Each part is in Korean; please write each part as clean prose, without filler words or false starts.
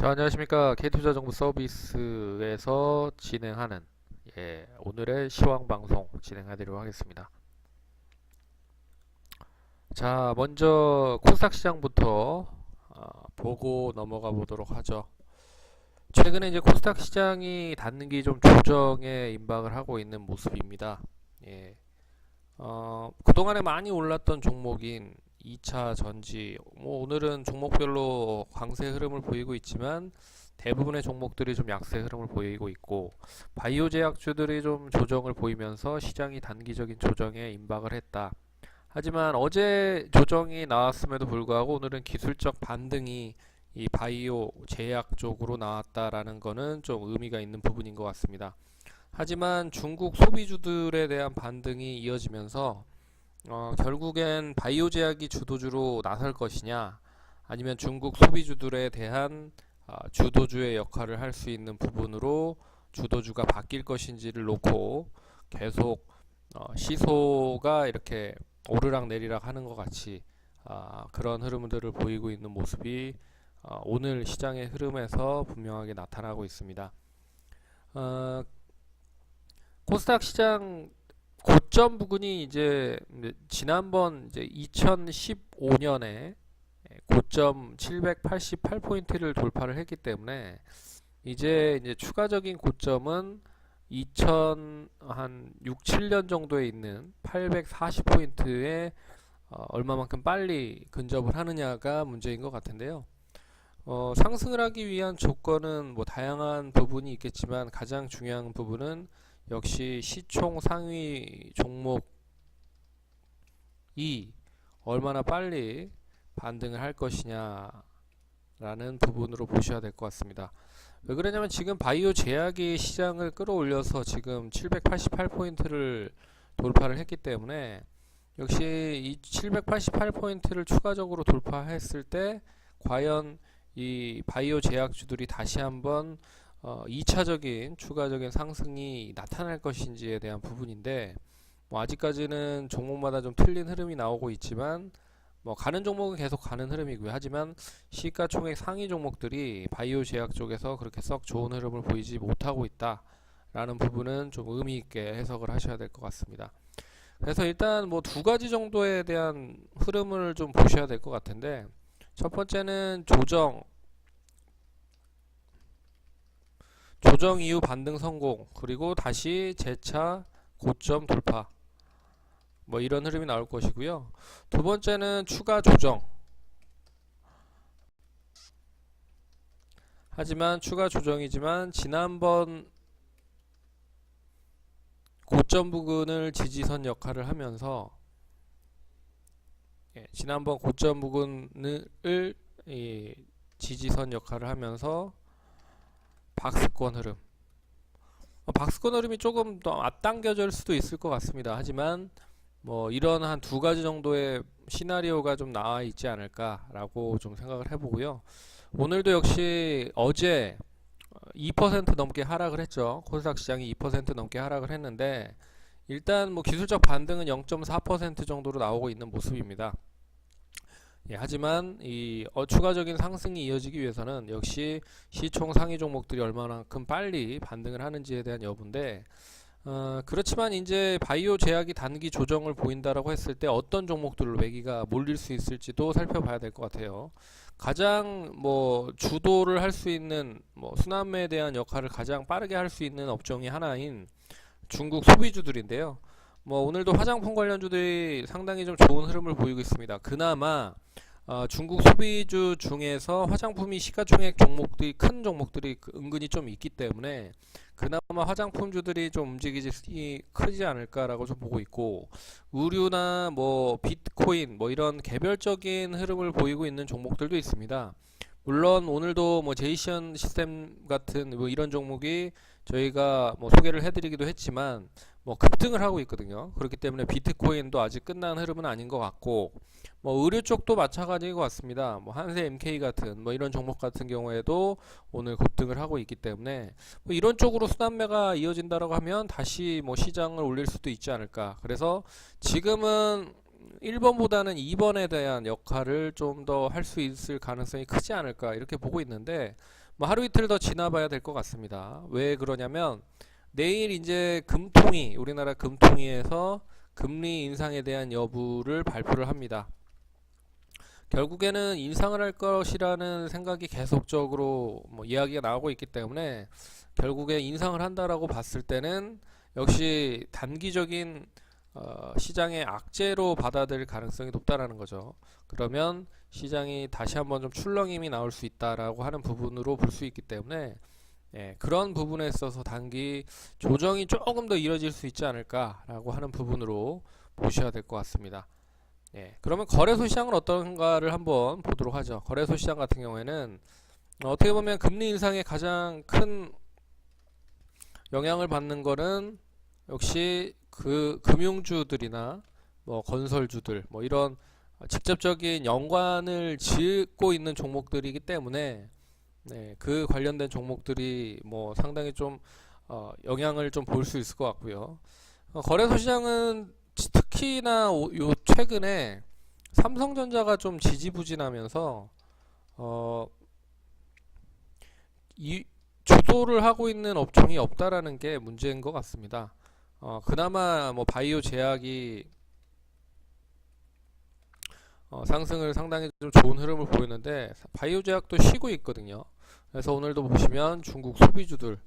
자, 안녕하십니까. K투자정보 서비스에서 진행하는 오늘의 시황 방송 진행하도록 하겠습니다. 자, 먼저 코스닥 시장부터 보고 넘어가 보도록 하죠. 최근에 이제 코스닥 시장이 단기 좀 조정에 임박을 하고 있는 모습입니다. 예. 그동안에 많이 올랐던 종목인 2차 전지, 뭐 오늘은 종목별로 강세 흐름을 보이고 있지만 대부분의 종목들이 좀 약세 흐름을 보이고 있고, 바이오 제약주들이 좀 조정을 보이면서 시장이 단기적인 조정에 임박을 했다. 하지만 어제 조정이 나왔음에도 불구하고 오늘은 기술적 반등이 이 바이오 제약 쪽으로 나왔다라는 거는 좀 의미가 있는 부분인 것 같습니다. 하지만 중국 소비주들에 대한 반등이 이어지면서 결국엔 바이오 제약이 주도주로 나설 것이냐, 아니면 중국 소비주들에 대한 주도주의 역할을 할 수 있는 부분으로 주도주가 바뀔 것인지를 놓고 계속 시소가 이렇게 오르락 내리락 하는 것 같이 그런 흐름들을 보이고 있는 모습이 오늘 시장의 흐름에서 분명하게 나타나고 있습니다. 어, 코스닥 시장 고점 부근이 이제 지난번 이제 2015년에 고점 788포인트를 돌파를 했기 때문에 이제 추가적인 고점은 2006, 7년 정도에 있는 840포인트에 얼마만큼 빨리 근접을 하느냐가 문제인 것 같은데요. 상승을 하기 위한 조건은 뭐 다양한 부분이 있겠지만 가장 중요한 부분은 역시 시총 상위 종목이 얼마나 빨리 반등을 할 것이냐라는 부분으로 보셔야 될 것 같습니다. 왜 그러냐면 지금 바이오 제약이 시장을 끌어올려서 지금 788포인트를 돌파를 했기 때문에 역시 이 788포인트를 추가적으로 돌파했을 때 과연 이 바이오 제약주들이 다시 한번 2차적인 추가적인 상승이 나타날 것인지에 대한 부분인데, 뭐 아직까지는 종목마다 좀 틀린 흐름이 나오고 있지만 뭐 가는 종목은 계속 가는 흐름이고요. 하지만 시가총액 상위 종목들이 바이오 제약 쪽에서 그렇게 썩 좋은 흐름을 보이지 못하고 있다라는 부분은 좀 의미 있게 해석을 하셔야 될 것 같습니다. 그래서 일단 뭐 두 가지 정도에 대한 흐름을 좀 보셔야 될 것 같은데, 첫 번째는 조정 이후 반등 성공, 그리고 다시 재차 고점 돌파, 뭐 이런 흐름이 나올 것이고요. 두 번째는 추가 조정. 하지만 추가 조정이지만 지난번 고점 부근을 지지선 역할을 하면서, 지난번 고점 부근을 지지선 역할을 하면서 박스권 흐름, 박스권 흐름이 조금 더 앞당겨질 수도 있을 것 같습니다. 하지만 뭐 이런 한 두 가지 정도의 시나리오가 좀 나와 있지 않을까라고 좀 생각을 해보고요. 오늘도 역시 어제 2% 넘게 하락을 했죠. 코스닥 시장이 2% 넘게 하락을 했는데, 일단 뭐 기술적 반등은 0.4% 정도로 나오고 있는 모습입니다. 하지만 이 추가적인 상승이 이어지기 위해서는 역시 시총 상위 종목들이 얼마만큼 빨리 반등을 하는지에 대한 여부인데, 그렇지만 이제 바이오 제약이 단기 조정을 보인다라고 했을 때 어떤 종목들로 매기가 몰릴 수 있을지도 살펴봐야 될 것 같아요. 가장 뭐 주도를 할 수 있는, 뭐 순환매에 대한 역할을 가장 빠르게 할 수 있는 업종이 하나인 중국 소비주들인데요. 뭐 오늘도 화장품 관련주들이 상당히 좀 좋은 흐름을 보이고 있습니다. 그나마 중국 소비주 중에서 화장품이 시가총액 종목들이, 큰 종목들이 은근히 좀 있기 때문에 그나마 화장품주들이 좀 움직이지 크지 않을까라고 좀 보고 있고, 의류나 뭐 비트코인 뭐 이런 개별적인 흐름을 보이고 있는 종목들도 있습니다. 물론 오늘도 뭐 제이션 시스템 같은 뭐 이런 종목이 저희가 뭐 소개를 해드리기도 했지만 뭐 급등을 하고 있거든요. 그렇기 때문에 비트코인도 아직 끝난 흐름은 아닌 것 같고, 뭐 의류 쪽도 마찬가지인 것 같습니다. 뭐 한세 MK 같은 뭐 이런 종목 같은 경우에도 오늘 급등을 하고 있기 때문에 뭐 이런 쪽으로 순환매가 이어진다라고 하면 다시 뭐 시장을 올릴 수도 있지 않을까. 그래서 지금은 1번보다는 2번에 대한 역할을 좀 더 할 수 있을 가능성이 크지 않을까 이렇게 보고 있는데, 뭐 하루 이틀 더 지나봐야 될 것 같습니다. 왜 그러냐면 내일 이제 금통위, 우리나라 금통위에서 금리 인상에 대한 여부를 발표를 합니다. 결국에는 인상을 할 것이라는 생각이 계속적으로 뭐 이야기가 나오고 있기 때문에 결국에 인상을 한다라고 봤을 때는 역시 단기적인 시장의 악재로 받아들일 가능성이 높다라는 거죠. 그러면 시장이 다시 한번 좀 출렁임이 나올 수 있다라고 하는 부분으로 볼 수 있기 때문에 그런 부분에 있어서 단기 조정이 조금 더 이뤄질 수 있지 않을까라고 하는 부분으로 보셔야 될 것 같습니다. 그러면 거래소 시장은 어떤가를 한번 보도록 하죠. 거래소 시장 같은 경우에는 어떻게 보면 금리 인상에 가장 큰 영향을 받는 거는 역시 그 금융주들이나 뭐 건설주들 뭐 이런 직접적인 연관을 짓고 있는 종목들이기 때문에 그 관련된 종목들이 뭐 상당히 좀 영향을 좀 볼 수 있을 것 같고요. 거래소 시장은 특히나 요 최근에 삼성전자가 좀 지지부진하면서 이 주도를 하고 있는 업종이 없다라는 게 문제인 것 같습니다. 그나마 뭐 바이오 제약이 상승을 상당히 좀 좋은 흐름을 보이는데 바이오 제약도 쉬고 있거든요. 그래서 오늘도 보시면 중국 소비주들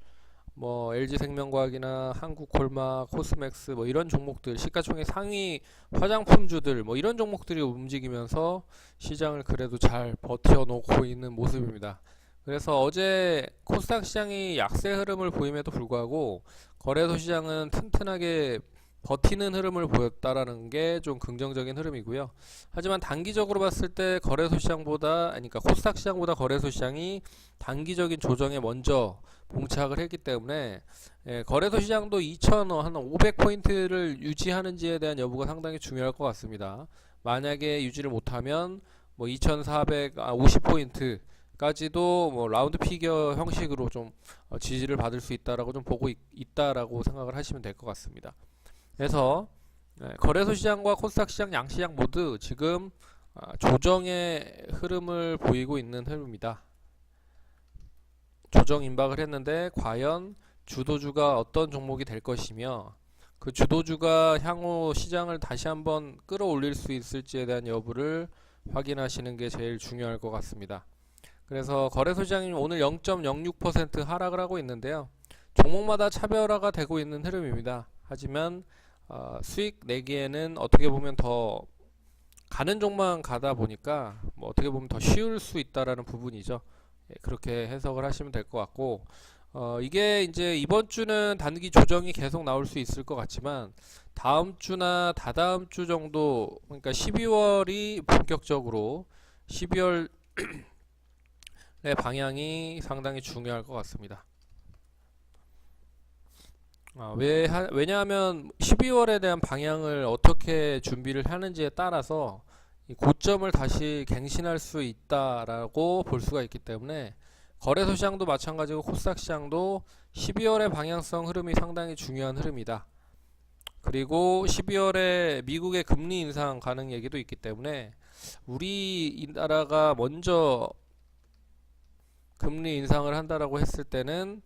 뭐 LG생명과학이나 한국콜마, 코스맥스 뭐 이런 종목들 시가총액 상위 화장품주들 뭐 이런 종목들이 움직이면서 시장을 그래도 잘 버텨놓고 있는 모습입니다. 그래서 어제 코스닥 시장이 약세 흐름을 보임에도 불구하고 거래소 시장은 튼튼하게 버티는 흐름을 보였다라는 게 좀 긍정적인 흐름이고요. 하지만 단기적으로 봤을 때 거래소 시장보다 그러니까 코스닥 시장보다 거래소 시장이 단기적인 조정에 먼저 봉착을 했기 때문에 거래소 시장도 2,500포인트를 유지하는지에 대한 여부가 상당히 중요할 것 같습니다. 만약에 유지를 못하면 뭐 2,450포인트 까지도 뭐 라운드 피겨 형식으로 좀 지지를 받을 수 있다라고 좀 보고 있다라고 생각을 하시면 될 것 같습니다. 그래서 거래소 시장과 코스닥 시장 양시장 모두 지금 조정의 흐름을 보이고 있는 흐름입니다. 조정 임박을 했는데 과연 주도주가 어떤 종목이 될 것이며 그 주도주가 향후 시장을 다시 한번 끌어올릴 수 있을지에 대한 여부를 확인하시는 게 제일 중요할 것 같습니다. 그래서 거래소 시장이 오늘 0.06% 하락을 하고 있는데요. 종목마다 차별화가 되고 있는 흐름입니다. 하지만 수익 내기에는 어떻게 보면 더 가는 종만 가다 보니까 뭐 어떻게 보면 더 쉬울 수 있다라는 부분이죠. 그렇게 해석을 하시면 될 것 같고 이게 이제 이번 주는 단기 조정이 계속 나올 수 있을 것 같지만 다음 주나 다다음 주 정도 그러니까 12월이 본격적으로 12월 의 방향이 상당히 중요할 것 같습니다. 왜냐하면 12월에 대한 방향을 어떻게 준비를 하는지에 따라서 이 고점을 다시 갱신할 수 있다라고 볼 수가 있기 때문에 거래소 시장도 마찬가지고 코스닥 시장도 12월의 방향성 흐름이 상당히 중요한 흐름이다. 그리고 12월에 미국의 금리 인상 가능 얘기도 있기 때문에 우리나라가 먼저 금리 인상을 한다라고 했을 때는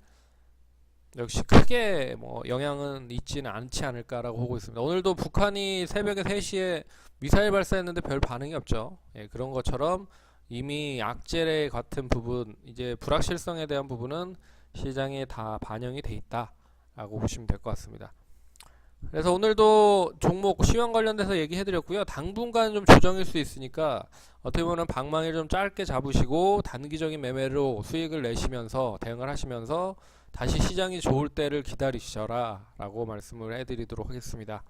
역시 크게 뭐 영향은 있지는 않지 않을까라고 보고 있습니다. 오늘도 북한이 새벽에 3시에 미사일 발사했는데 별 반응이 없죠. 그런 것처럼 이미 악재 같은 부분, 이제 불확실성에 대한 부분은 시장에 다 반영이 돼 있다라고 보시면 될 것 같습니다. 그래서 오늘도 종목 시황 관련돼서 얘기해드렸고요. 당분간 좀 조정일 수 있으니까 어떻게 보면 방망이를 좀 짧게 잡으시고 단기적인 매매로 수익을 내시면서 대응을 하시면서 다시 시장이 좋을 때를 기다리셔라 라고 말씀을 해드리도록 하겠습니다.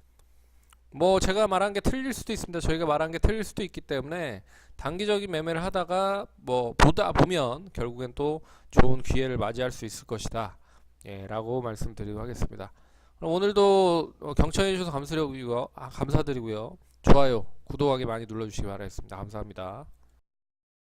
뭐 제가 말한 게 틀릴 수도 있습니다. 저희가 말한 게 틀릴 수도 있기 때문에 단기적인 매매를 하다가 뭐 보다 보면 결국엔 또 좋은 기회를 맞이할 수 있을 것이다 라고 말씀드리도록 하겠습니다. 그럼 오늘도 경청해 주셔서 감사드리고요. 좋아요, 구독하기 많이 눌러주시기 바라겠습니다. 감사합니다.